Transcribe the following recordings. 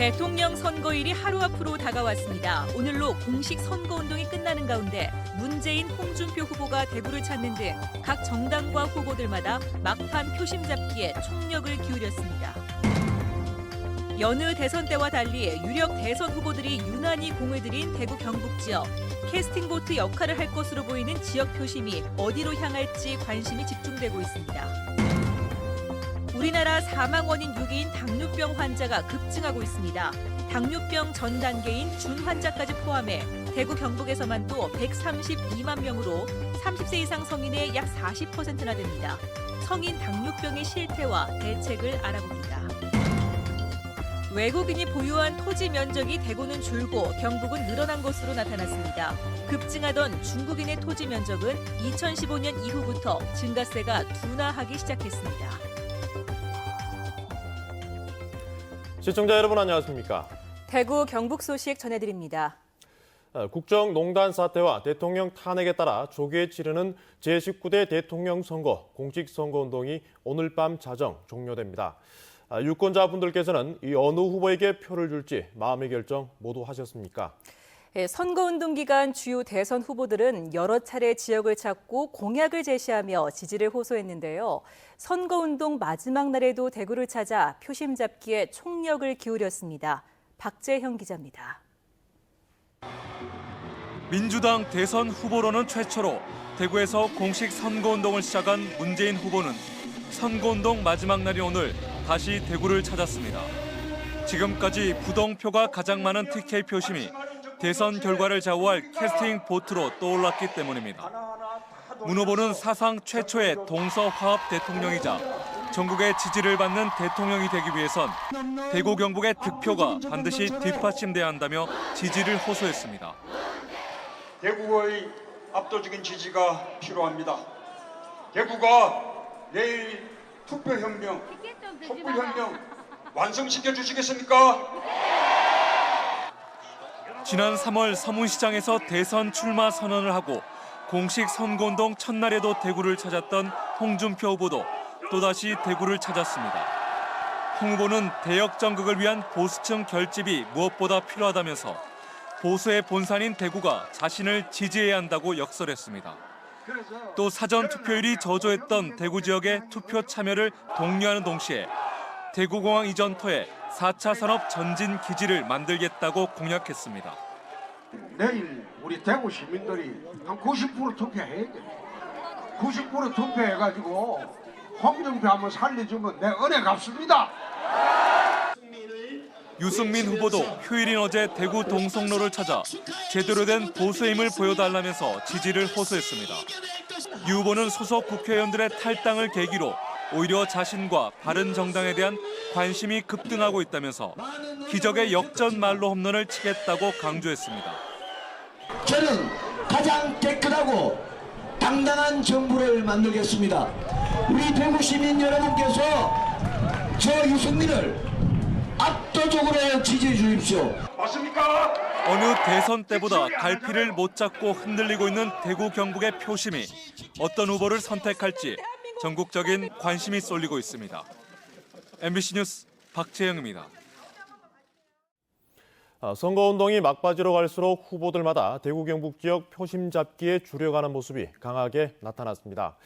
대통령 선거일이 하루 앞으로 다가왔습니다. 오늘로 공식 선거운동이 끝나는 가운데 문재인, 홍준표 후보가 대구를 찾는 등 각 정당과 후보들마다 막판 표심 잡기에 총력을 기울였습니다. 여느 대선 때와 달리 유력 대선 후보들이 유난히 공을 들인 대구 경북 지역. 캐스팅 보트 역할을 할 것으로 보이는 지역 표심이 어디로 향할지 관심이 집중되고 있습니다. 우리나라 사망 원인 6위인 당뇨병 환자가 급증하고 있습니다. 당뇨병 전 단계인 준 환자까지 포함해 대구 경북에서만 또 132만 명으로 30세 이상 성인의 약 40%나 됩니다. 성인 당뇨병의 실태와 대책을 알아봅니다. 외국인이 보유한 토지 면적이 대구는 줄고 경북은 늘어난 것으로 나타났습니다. 급증하던 중국인의 토지 면적은 2015년 이후부터 증가세가 둔화하기 시작했습니다. 시청자 여러분 안녕하십니까? 대구 경북 소식 전해드립니다. 국정농단 사태와 대통령 탄핵에 따라 조기에 치르는 제19대 대통령 선거 공식선거운동이 오늘 밤 자정 종료됩니다. 유권자분들께서는 이 어느 후보에게 표를 줄지 마음의 결정 모두 하셨습니까? 선거운동 기간 주요 대선 후보들은 여러 차례 지역을 찾고 공약을 제시하며 지지를 호소했는데요. 선거운동 마지막 날에도 대구를 찾아 표심 잡기에 총력을 기울였습니다. 박재형 기자입니다. 민주당 대선 후보로는 최초로 대구에서 공식 선거운동을 시작한 문재인 후보는 선거운동 마지막 날인 오늘 다시 대구를 찾았습니다. 지금까지 부동표가 가장 많은 TK 표심이 대선 결과를 좌우할 캐스팅 보트로 떠올랐기 때문입니다. 문 후보는 사상 최초의 동서화합 대통령이자 전국의 지지를 받는 대통령이 되기 위해선 대구 경북의 득표가 반드시 뒷받침돼야 한다며 지지를 호소했습니다. 대구의 압도적인 지지가 필요합니다. 대구가 내일 투표혁명, 촛불혁명 완성시켜 주시겠습니까? 지난 3월 서문시장에서 대선 출마 선언을 하고 공식 선거운동 첫날에도 대구를 찾았던 홍준표 후보도 또다시 대구를 찾았습니다. 홍 후보는 대역 전극을 위한 보수층 결집이 무엇보다 필요하다면서 보수의 본산인 대구가 자신을 지지해야 한다고 역설했습니다. 또 사전 투표율이 저조했던 대구 지역의 투표 참여를 독려하는 동시에 대구공항 이전터에 4차 산업 전진 기지를 만들겠다고 공약했습니다. 내일 우리 대구 시민들이 한 90% 투표해야 돼. 90% 투표해가지고 홍준표 한번 살려주면 내 은혜 갚습니다. 유승민 후보도 휴일인 어제 대구 동성로를 찾아 제대로 된 보수의 힘을 보여달라면서 지지를 호소했습니다. 유 후보는 소속 국회의원들의 탈당을 계기로 오히려 자신과 바른정당에 대한 관심이 급등하고 있다면서 기적의 역전 말로 홈런을 치겠다고 강조했습니다. 저는 가장 깨끗하고 당당한 정부를 만들겠습니다. 우리 대구 시민 여러분께서 저 유승민을 압도적으로 지지해 주십시오. 맞습니까? 어느 대선 때보다 갈피를 못 잡고 흔들리고 있는 대구 경북의 표심이 어떤 후보를 선택할지 전국적인 관심이 쏠리고 있습니다. MBC 뉴스 박재영입니다. 선거운동이 막바지로 갈수록 후보들마다 대구 경북 지역 표심 잡기에 줄여가는 모습이 강하게 나타났습니다.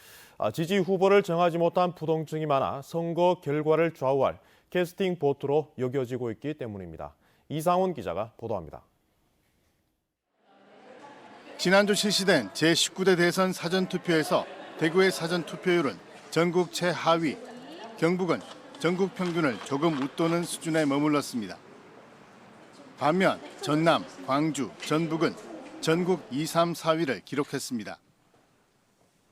지지 후보를 정하지 못한 부동층이 많아 선거 결과를 좌우할 캐스팅 보트로 여겨지고 있기 때문입니다. 이상훈 기자가 보도합니다. 지난주 실시된 제19대 대선 사전투표에서 대구의 사전투표율은 전국 최하위, 경북은 전국 평균을 조금 웃도는 수준에 머물렀습니다. 반면 전남, 광주, 전북은 전국 2, 3, 4위를 기록했습니다.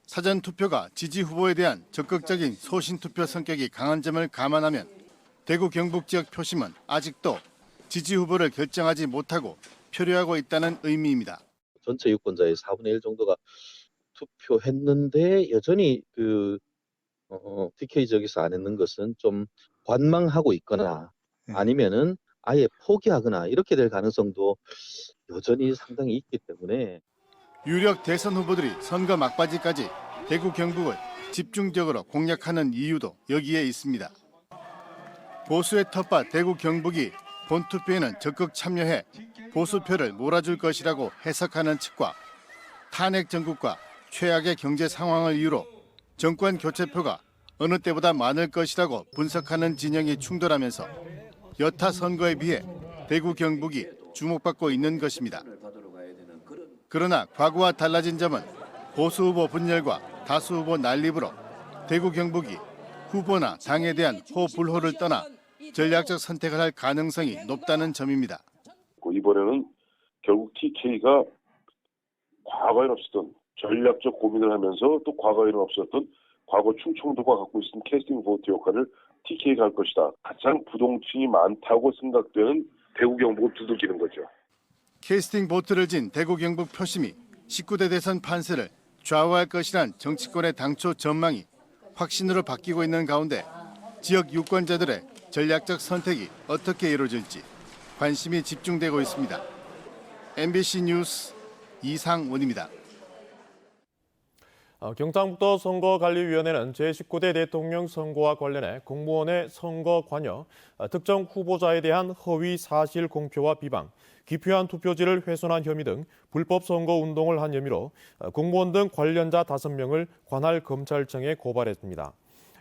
사전투표가 지지 후보에 대한 적극적인 소신투표 성격이 강한 점을 감안하면 대구 경북 지역 표심은 아직도 지지 후보를 결정하지 못하고 표류하고 있다는 의미입니다. 전체 유권자의 4분의 1 정도가 투표했는데 여전히 TK 지역에서 안 했는 것은 좀 관망하고 있거나 아니면은 아예 포기하거나 이렇게 될 가능성도 여전히 상당히 있기 때문에 유력 대선 후보들이 선거 막바지까지 대구 경북을 집중적으로 공략하는 이유도 여기에 있습니다. 보수의 텃밭 대구 경북이 본투표에는 적극 참여해 보수표를 몰아줄 것이라고 해석하는 측과 탄핵 정국과 최악의 경제 상황을 이유로 정권 교체표가 어느 때보다 많을 것이라고 분석하는 진영이 충돌하면서 여타 선거에 비해 대구 경북이 주목받고 있는 것입니다. 그러나 과거와 달라진 점은 보수 후보 분열과 다수 후보 난립으로 대구 경북이 후보나 당에 대한 호불호를 떠나 전략적 선택을 할 가능성이 높다는 점입니다. 이번에는 결국 TK가 과거에는 없었던 전략적 고민을 하면서 또 과거에는 없었던 과거 충청도가 갖고 있었던 캐스팅 보트 역할을 TK가 할 것이다. 가장 부동층이 많다고 생각되는 대구 경북을 두들기는 거죠. 캐스팅 보트를 진 대구 경북 표심이 19대 대선 판세를 좌우할 것이란 정치권의 당초 전망이 확신으로 바뀌고 있는 가운데 지역 유권자들의 전략적 선택이 어떻게 이루어질지 관심이 집중되고 있습니다. MBC 뉴스 이상원입니다. 경상북도 선거관리위원회는 제19대 대통령 선거와 관련해 공무원의 선거 관여, 특정 후보자에 대한 허위 사실 공표와 비방, 기표한 투표지를 훼손한 혐의 등 불법 선거 운동을 한 혐의로 공무원 등 관련자 5명을 관할 검찰청에 고발했습니다.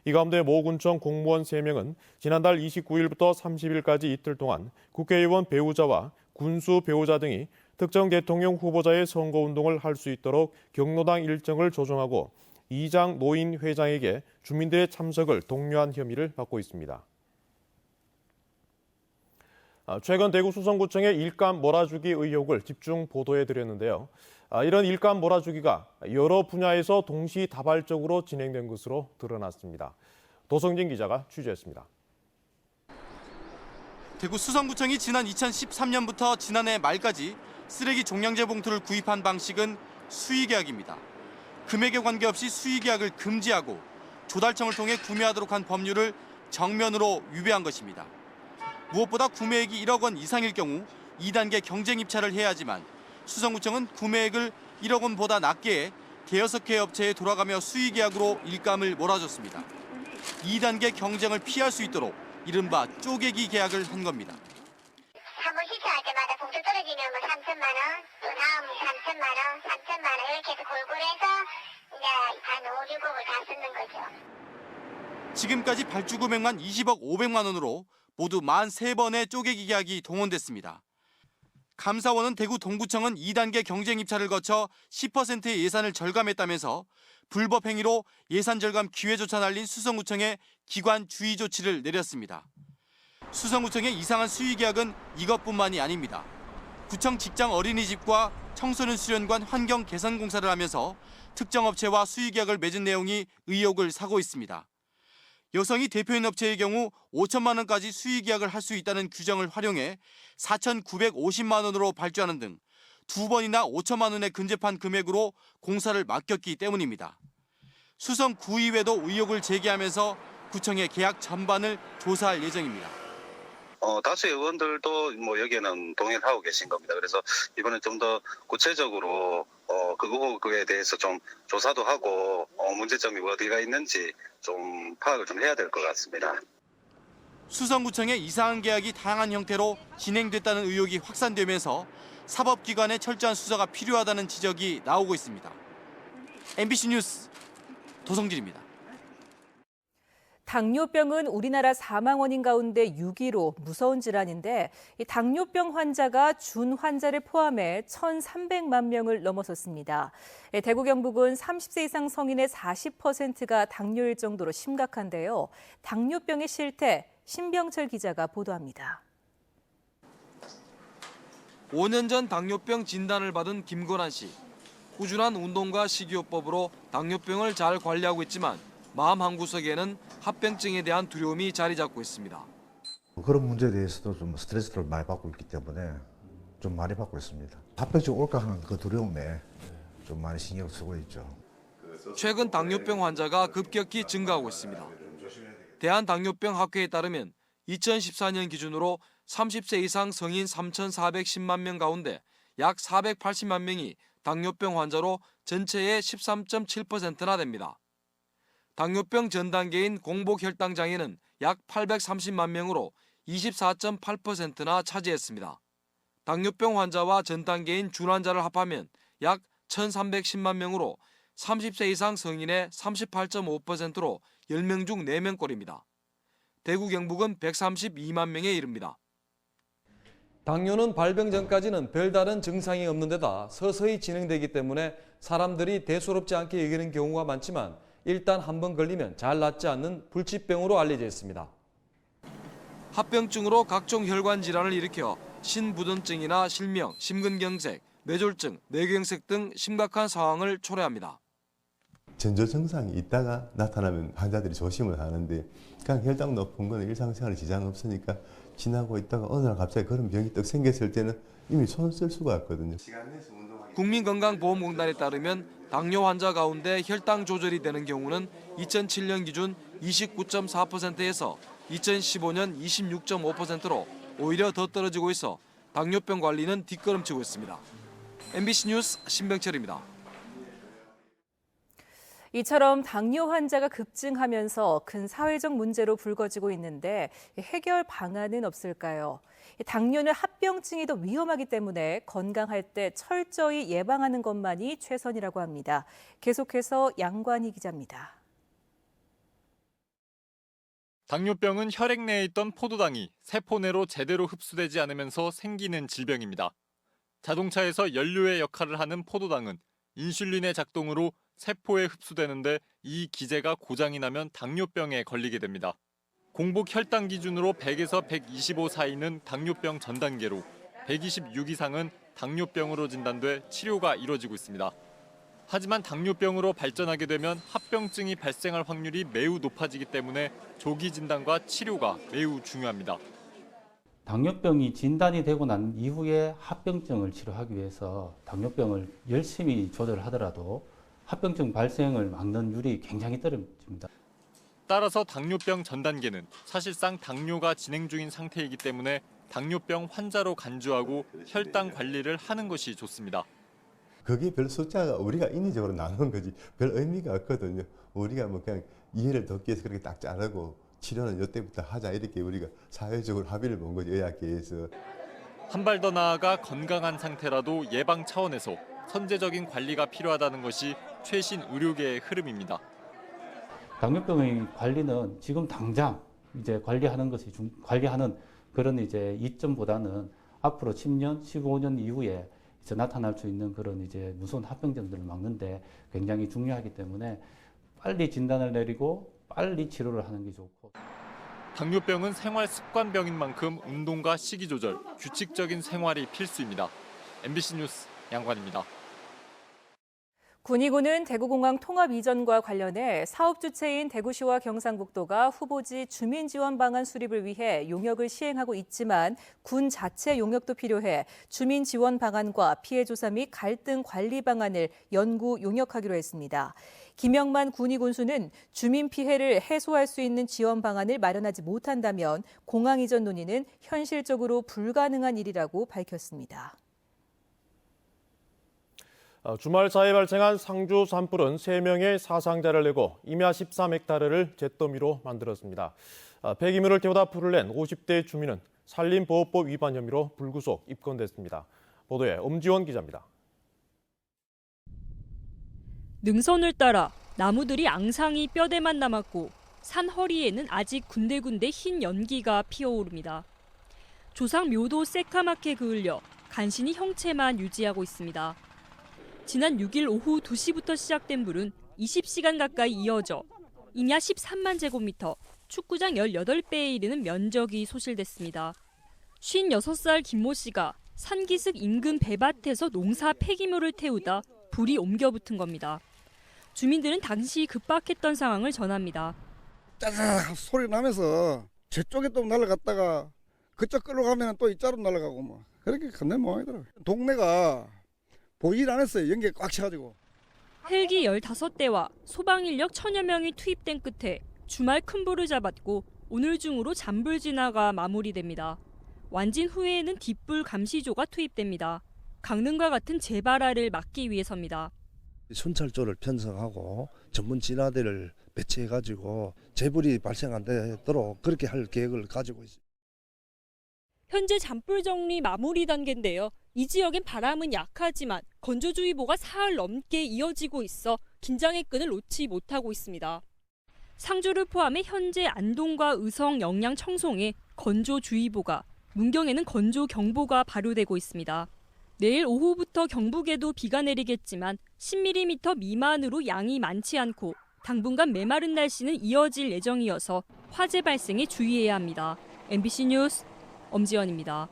이 가운데 모군청 공무원 3명은 지난달 29일부터 30일까지 이틀 동안 국회의원 배우자와 군수 배우자 등이 특정 대통령 후보자의 선거운동을 할 수 있도록 경로당 일정을 조정하고 이장 노인 회장에게 주민들의 참석을 독려한 혐의를 받고 있습니다. 최근 대구 수성구청의 일감 몰아주기 의혹을 집중 보도해드렸는데요. 이런 일감 몰아주기가 여러 분야에서 동시다발적으로 진행된 것으로 드러났습니다. 도성진 기자가 취재했습니다. 대구 수성구청이 지난 2013년부터 지난해 말까지 쓰레기 종량제 봉투를 구입한 방식은 수의계약입니다. 금액에 관계없이 수의계약을 금지하고 조달청을 통해 구매하도록 한 법률을 정면으로 위배한 것입니다. 무엇보다 구매액이 1억 원 이상일 경우 2단계 경쟁 입찰을 해야 하지만 수성구청은 구매액을 1억 원보다 낮게 대여섯 개 업체에 돌아가며 수의계약으로 일감을 몰아줬습니다. 2단계 경쟁을 피할 수 있도록 이른바 쪼개기 계약을 한 겁니다. 한번 시찰할 때마다 봉투 떨어지면 뭐 3천만 원, 또 다음 3천만 원, 3천만 원 이렇게 해서 골고루 해서 이제 한 5, 6억을 다 쓰는 거죠. 지금까지 발주 금액만 20억 500만 원으로 모두 43번의 쪼개기 계약이 동원됐습니다. 감사원은 대구 동구청은 2단계 경쟁 입찰을 거쳐 10%의 예산을 절감했다면서 불법 행위로 예산 절감 기회조차 날린 수성구청에 기관 주의 조치를 내렸습니다. 수성구청의 이상한 수의 계약은 이것뿐만이 아닙니다. 구청 직장 어린이집과 청소년 수련관 환경 개선 공사를 하면서 특정 업체와 수의 계약을 맺은 내용이 의혹을 사고 있습니다. 여성이 대표인 업체의 경우 5천만 원까지 수의 계약을 할 수 있다는 규정을 활용해 4,950만 원으로 발주하는 등 2번이나 5천만 원에 근접한 금액으로 공사를 맡겼기 때문입니다. 수성 구의회도 의혹을 제기하면서 구청의 계약 전반을 조사할 예정입니다. 다수의 의원들도 여기에는 동의를 하고 계신 겁니다. 그래서 이번에 좀 더 구체적으로 그 의혹에 대해서 좀 조사도 하고 문제점이 어디가 있는지 좀 파악을 좀 해야 될 것 같습니다. 수성구청의 이상한 계약이 다양한 형태로 진행됐다는 의혹이 확산되면서 사법기관의 철저한 수사가 필요하다는 지적이 나오고 있습니다. MBC 뉴스 도성진입니다. 당뇨병은 우리나라 사망 원인 가운데 6위로 무서운 질환인데 이 당뇨병 환자가 준 환자를 포함해 1,300만 명을 넘어섰습니다. 대구 경북은 30세 이상 성인의 40%가 당뇨일 정도로 심각한데요. 당뇨병의 실태 신병철 기자가 보도합니다. 5년 전 당뇨병 진단을 받은 김건환 씨. 꾸준한 운동과 식이요법으로 당뇨병을 잘 관리하고 있지만 마음 한구석에는 합병증에 대한 두려움이 자리 잡고 있습니다. 그런 문제에 대해서도 좀 스트레스를 많이 받고 있기 때문에 좀 많이 받고 있습니다. 합병증 올까 하는 그 두려움에 좀 많이 신경을 쓰고 있죠. 최근 당뇨병 환자가 급격히 증가하고 있습니다. 대한당뇨병학회에 따르면 2014년 기준으로 30세 이상 성인 3,410만 명 가운데 약 480만 명이 당뇨병 환자로 전체의 13.7%나 됩니다. 당뇨병 전 단계인 공복 혈당 장애는 약 830만 명으로 24.8%나 차지했습니다. 당뇨병 환자와 전 단계인 준환자를 합하면 약 1,310만 명으로 30세 이상 성인의 38.5%로 10명 중 4명꼴입니다. 대구 경북은 132만 명에 이릅니다. 당뇨는 발병 전까지는 별다른 증상이 없는 데다 서서히 진행되기 때문에 사람들이 대수롭지 않게 여기는 경우가 많지만 일단 한번 걸리면 잘 낫지 않는 불치병으로 알려져 있습니다. 합병증으로 각종 혈관 질환을 일으켜 신부전증이나 실명, 심근경색, 뇌졸중, 뇌경색 등 심각한 상황을 초래합니다. 전조 증상이 있다가 나타나면 환자들이 조심을 하는데 그냥 혈당 높은 건 일상생활에 지장 없으니까 지나고 있다가 어느 날 갑자기 그런 병이 떡 생겼을 때는 이미 손을 쓸 수가 없거든요. 국민건강보험공단에 따르면 당뇨 환자 가운데 혈당 조절이 되는 경우는 2007년 기준 29.4%에서 2015년 26.5%로 오히려 더 떨어지고 있어 당뇨병 관리는 뒷걸음치고 있습니다. MBC 뉴스 신병철입니다. 이처럼 당뇨 환자가 급증하면서 큰 사회적 문제로 불거지고 있는데 해결 방안은 없을까요? 당뇨는 합병증이 더 위험하기 때문에 건강할 때 철저히 예방하는 것만이 최선이라고 합니다. 계속해서 양관희 기자입니다. 당뇨병은 혈액 내에 있던 포도당이 세포 내로 제대로 흡수되지 않으면서 생기는 질병입니다. 자동차에서 연료의 역할을 하는 포도당은 인슐린의 작동으로 세포에 흡수되는데 이 기제가 고장이 나면 당뇨병에 걸리게 됩니다. 공복 혈당 기준으로 100에서 125 사이는 당뇨병 전 단계로 126 이상은 당뇨병으로 진단돼 치료가 이뤄지고 있습니다. 하지만 당뇨병으로 발전하게 되면 합병증이 발생할 확률이 매우 높아지기 때문에 조기 진단과 치료가 매우 중요합니다. 당뇨병이 진단이 되고 난 이후에 합병증을 치료하기 위해서 당뇨병을 열심히 조절하더라도 합병증 발생을 막는 율이 굉장히 떨어집니다. 따라서 당뇨병 전 단계는 사실상 당뇨가 진행 중인 상태이기 때문에 당뇨병 환자로 간주하고 혈당 관리를 하는 것이 좋습니다. 그게 별 숫자가 우리가 인위적으로 나누는 거지 별 의미가 없거든요. 우리가 뭐 그냥 이해를 돕기 위해서 그렇게 딱 자르고 치료는 이때부터 하자 이렇게 우리가 사회적으로 합의를 본 거죠. 의학계에서. 한 발 더 나아가 건강한 상태라도 예방 차원에서 선제적인 관리가 필요하다는 것이 최신 의료계의 흐름입니다. 당뇨병의 관리는 지금 당장 이제 관리하는 그런 이제 이점보다는 앞으로 10년, 15년 이후에 이제 나타날 수 있는 그런 이제 무서운 합병증들을 막는데 굉장히 중요하기 때문에 빨리 진단을 내리고 빨리 치료를 하는 게 좋고. 당뇨병은 생활 습관병인 만큼 운동과 식이 조절, 규칙적인 생활이 필수입니다. MBC 뉴스 양관입니다. 군의군은 대구공항 통합 이전과 관련해 사업 주체인 대구시와 경상북도가 후보지 주민 지원 방안 수립을 위해 용역을 시행하고 있지만 군 자체 용역도 필요해 주민 지원 방안과 피해 조사 및 갈등 관리 방안을 연구 용역하기로 했습니다. 김영만 군의군수는 주민 피해를 해소할 수 있는 지원 방안을 마련하지 못한다면 공항 이전 논의는 현실적으로 불가능한 일이라고 밝혔습니다. 주말 사이에 발생한 상주 산불은 3명의 사상자를 내고 임야 13헥타르를 잿더미로 만들었습니다. 폐기물을 태우다 불을 낸 50대 주민은 산림보호법 위반 혐의로 불구속 입건됐습니다. 보도에 엄지원 기자입니다. 능선을 따라 나무들이 앙상이 뼈대만 남았고 산 허리에는 아직 군데군데 흰 연기가 피어오릅니다. 조상 묘도 새까맣게 그을려 간신히 형체만 유지하고 있습니다. 지난 6일 오후 2시부터 시작된 불은 20시간 가까이 이어져 임야 13만 제곱미터, 축구장 18배에 이르는 면적이 소실됐습니다. 56살 김모 씨가 산기슭 인근 배밭에서 농사 폐기물을 태우다 불이 옮겨 붙은 겁니다. 주민들은 당시 급박했던 상황을 전합니다. 짜자작 소리 나면서 저쪽에 또 날아갔다가 그쪽 끌어가면 또 이쪽으로 날아가고 뭐 그렇게 겁내 모양이더라고요. 동네가 보일 안 했어요. 연기가 꽉 차가지고. 헬기 15대와 소방 인력 1000여 명이 투입된 끝에 주말 큰 불을 잡았고 오늘 중으로 잔불 진화가 마무리됩니다. 완진 후에는 뒷불 감시조가 투입됩니다. 강릉과 같은 재발화를 막기 위해서입니다. 순찰조를 편성하고 전문 진화대를 배치해가지고 재불이 발생 안 되도록 그렇게 할 계획을 가지고 있습니다. 현재 잔불 정리 마무리 단계인데요. 이 지역엔 바람은 약하지만 건조주의보가 사흘 넘게 이어지고 있어 긴장의 끈을 놓지 못하고 있습니다. 상주를 포함해 현재 안동과 의성, 영양, 청송에 건조주의보가, 문경에는 건조경보가 발효되고 있습니다. 내일 오후부터 경북에도 비가 내리겠지만 10mm 미만으로 양이 많지 않고 당분간 메마른 날씨는 이어질 예정이어서 화재 발생에 주의해야 합니다. MBC 뉴스 엄지연입니다.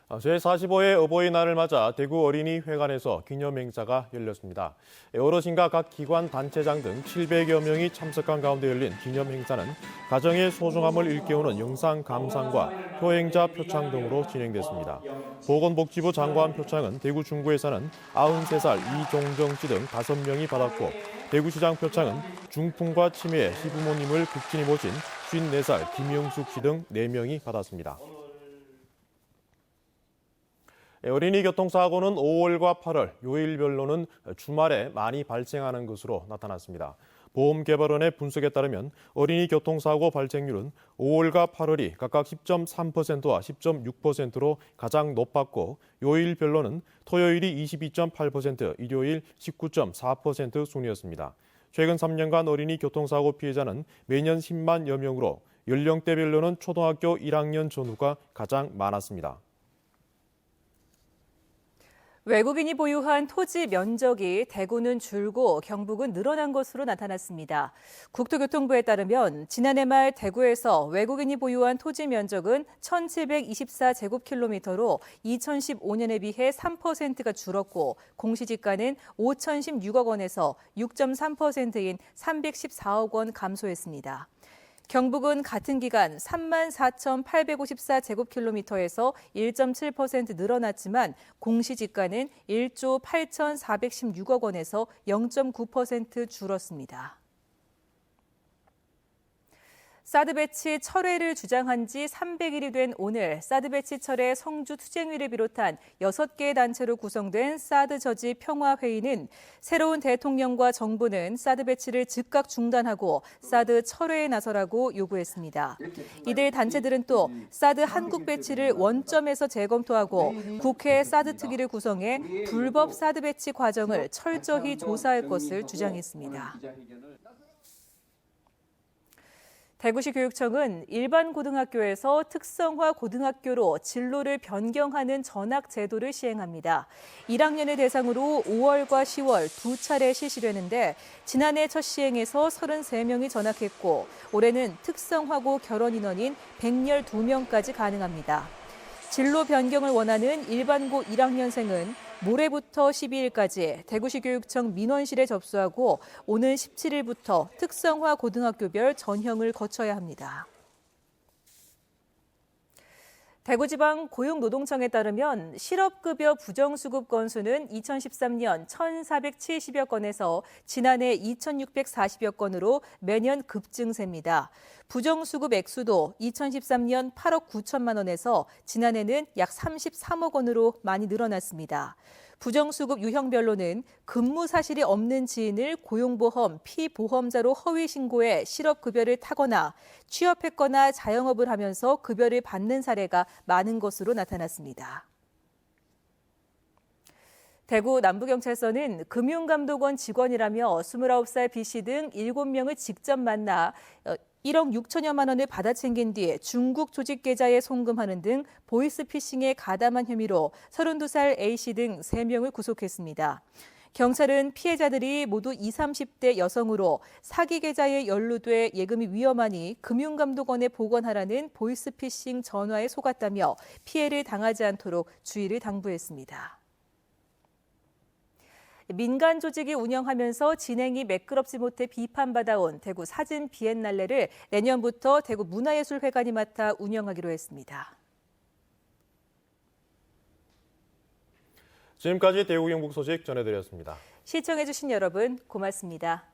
제45회 어버이날을 맞아 대구 어린이회관에서 기념행사가 열렸습니다. 어르신과 각 기관 단체장 등 700여 명이 참석한 가운데 열린 기념행사는 가정의 소중함을 일깨우는 영상 감상과 효행자 표창 등으로 진행됐습니다. 보건복지부 장관 표창은 대구 중구에 사는 93살 이종정 씨 등 5명이 받았고, 대구시장 표창은 중풍과 치매에 시부모님을 극진히 모신 54살 김영숙 씨 등 4명이 받았습니다. 어린이 교통사고는 5월과 8월, 요일별로는 주말에 많이 발생하는 것으로 나타났습니다. 보험개발원의 분석에 따르면 어린이 교통사고 발생률은 5월과 8월이 각각 10.3%와 10.6%로 가장 높았고, 요일별로는 토요일이 22.8%, 일요일 19.4% 순이었습니다. 최근 3년간 어린이 교통사고 피해자는 매년 10만여 명으로 연령대별로는 초등학교 1학년 전후가 가장 많았습니다. 외국인이 보유한 토지 면적이 대구는 줄고 경북은 늘어난 것으로 나타났습니다. 국토교통부에 따르면 지난해 말 대구에서 외국인이 보유한 토지 면적은 1,724제곱킬로미터로 2015년에 비해 3%가 줄었고, 공시지가는 5,016억 원에서 6.3%인 314억 원 감소했습니다. 경북은 같은 기간 34,854제곱킬로미터에서 1.7% 늘어났지만 공시지가는 1조 8,416억 원에서 0.9% 줄었습니다. 사드 배치 철회를 주장한 지 300일이 된 오늘, 사드 배치 철회 성주 투쟁위를 비롯한 6개의 단체로 구성된 사드 저지 평화회의는 새로운 대통령과 정부는 사드 배치를 즉각 중단하고 사드 철회에 나서라고 요구했습니다. 이들 단체들은 또 사드 한국 배치를 원점에서 재검토하고 국회 사드 특위를 구성해 불법 사드 배치 과정을 철저히 조사할 것을 주장했습니다. 대구시 교육청은 일반 고등학교에서 특성화 고등학교로 진로를 변경하는 전학 제도를 시행합니다. 1학년을 대상으로 5월과 10월 두 차례 실시되는데, 지난해 첫 시행에서 33명이 전학했고, 올해는 특성화고 결혼 인원인 112명까지 가능합니다. 진로 변경을 원하는 일반고 1학년생은 모레부터 12일까지 대구시 교육청 민원실에 접수하고 오는 17일부터 특성화 고등학교별 전형을 거쳐야 합니다. 대구지방 고용노동청에 따르면 실업급여 부정수급 건수는 2013년 1,470여 건에서 지난해 2,640여 건으로 매년 급증세입니다. 부정수급 액수도 2013년 8억 9천만 원에서 지난해는 약 33억 원으로 많이 늘어났습니다. 부정수급 유형별로는 근무 사실이 없는 지인을 고용보험 피보험자로 허위 신고해 실업급여를 타거나 취업했거나 자영업을 하면서 급여를 받는 사례가 많은 것으로 나타났습니다. 대구 남부경찰서는 금융감독원 직원이라며 29살 B씨 등 7명을 직접 만나 1억 6천여만 원을 받아 챙긴 뒤 중국 조직 계좌에 송금하는 등 보이스피싱에 가담한 혐의로 32살 A씨 등 3명을 구속했습니다. 경찰은 피해자들이 모두 20, 30대 여성으로 사기 계좌에 연루돼 예금이 위험하니 금융감독원에 보건하라는 보이스피싱 전화에 속았다며 피해를 당하지 않도록 주의를 당부했습니다. 민간 조직이 운영하면서 진행이 매끄럽지 못해 비판받아온 대구 사진 비엔날레를 내년부터 대구 문화예술회관이 맡아 운영하기로 했습니다. 지금까지 대구 경북 소식 전해드렸습니다. 시청해주신 여러분 고맙습니다.